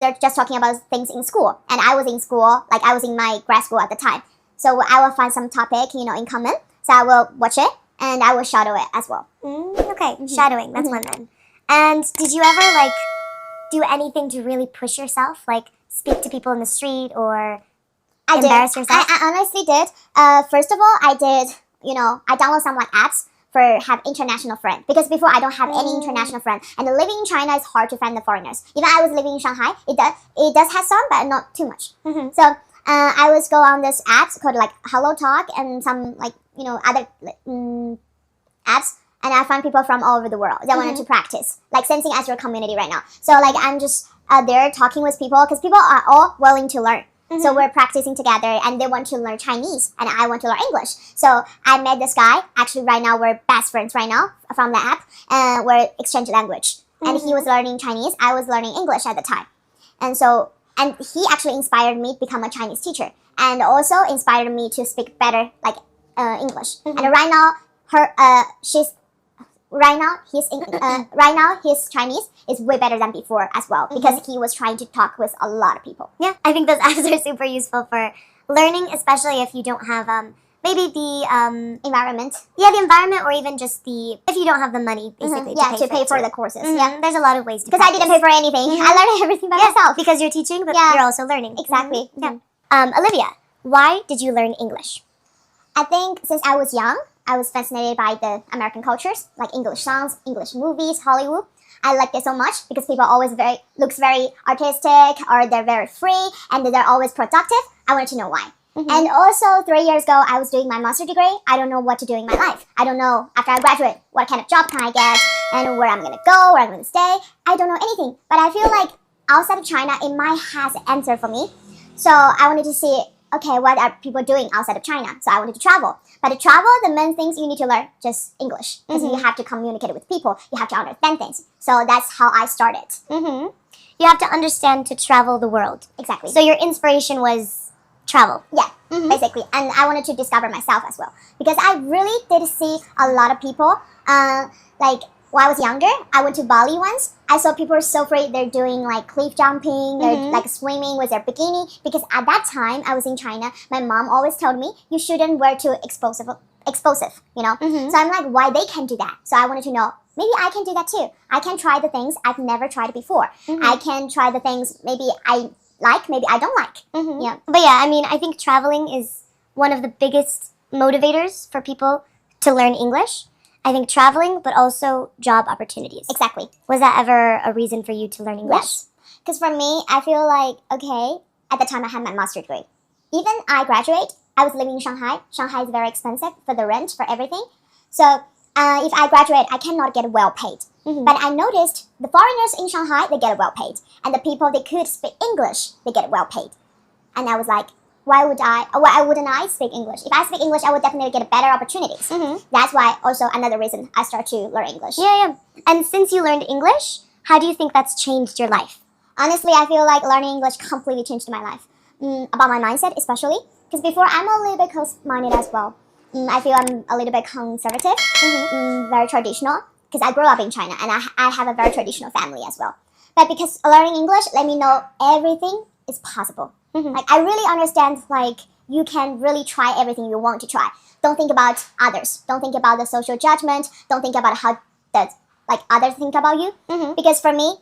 they're just talking about things in school. And I was in school, like I was in my grad school at the time. So I will find some topic, in common. So I will watch it and I will shadow it as well. Okay, shadowing, that's one then. And did you ever do anything to really push yourself? Like speak to people in the street or embarrass yourself? I honestly did. First of all, I did, I download some apps for have international friends. Because before I don't have any international friends. And living in China is hard to find the foreigners. Even I was living in Shanghai, it does have some, but not too much. So I was go on this apps called Hello Talk and some other apps. And I find people from all over the world that wanted to practice. Same thing as your community right now. So I'm just there talking with people because people are all willing to learn. So we're practicing together and they want to learn Chinese and I want to learn English. So I met this guy. Actually, right now we're best friends right now from the app. And we're exchange language. And he was learning Chinese. I was learning English at the time. And he actually inspired me to become a Chinese teacher. And also inspired me to speak better English. And right now, right now his Chinese is way better than before as well because he was trying to talk with a lot of people. Yeah, I think those apps are super useful for learning, especially if you don't have maybe the environment. Yeah, the environment, or even just if you don't have the money basically to pay for the courses. Yeah, there's a lot of ways to. Because I didn't pay for anything. I learned everything by myself. Because you're teaching, but you're also learning. Exactly. Yeah. Olivia, why did you learn English? I think since I was young, I was fascinated by the American cultures, like English songs, English movies, Hollywood. I liked it so much because people always looks very artistic or they're very free and they're always productive. I wanted to know why. And also 3 years ago, I was doing my master's degree. I don't know what to do in my life. I don't know after I graduate, what kind of job can I get and where I'm going to go, where I'm going to stay. I don't know anything. But I feel like outside of China, it might have an answer for me. So I wanted to see, okay, what are people doing outside of China? So I wanted to travel. But to travel, the main things you need to learn just English. Because you have to communicate with people. You have to understand things. So that's how I started. You have to understand to travel the world. Exactly. So your inspiration was travel. Yeah, basically. And I wanted to discover myself as well. Because I really did see a lot of people. When I was younger, I went to Bali once. I saw people so afraid they're doing cliff jumping, they're swimming with their bikini. Because at that time, I was in China. My mom always told me, you shouldn't wear too explosive, So I'm like, why they can do that? So I wanted to know, maybe I can do that too. I can try the things I've never tried before. I can try the things maybe I like, maybe I don't like. Yeah. But yeah, I mean, I think traveling is one of the biggest motivators for people to learn English. I think traveling, but also job opportunities. Exactly. Was that ever a reason for you to learn English? Yes. Because for me, I feel like, okay, at the time I had my master's degree. Even I graduate, I was living in Shanghai. Shanghai is very expensive for the rent, for everything. So if I graduate, I cannot get well paid. But I noticed the foreigners in Shanghai, they get well paid. And the people they could speak English, they get well paid. And I was like, why wouldn't I speak English? If I speak English, I would definitely get better opportunities. That's why also another reason I start to learn English. Yeah. And since you learned English, how do you think that's changed your life? Honestly, I feel like learning English completely changed my life. About my mindset especially. Because before, I'm a little bit close-minded as well. I feel I'm a little bit conservative, very traditional. Because I grew up in China and I have a very traditional family as well. But because learning English let me know everything is possible. I really understand you can really try everything you want to try. Don't think about others. Don't think about the social judgment. Don't think about how others think about you. Because for me,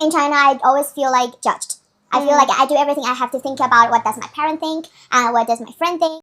in China, I always feel judged. I feel like I do everything I have to think about what does my parent think and what does my friend think.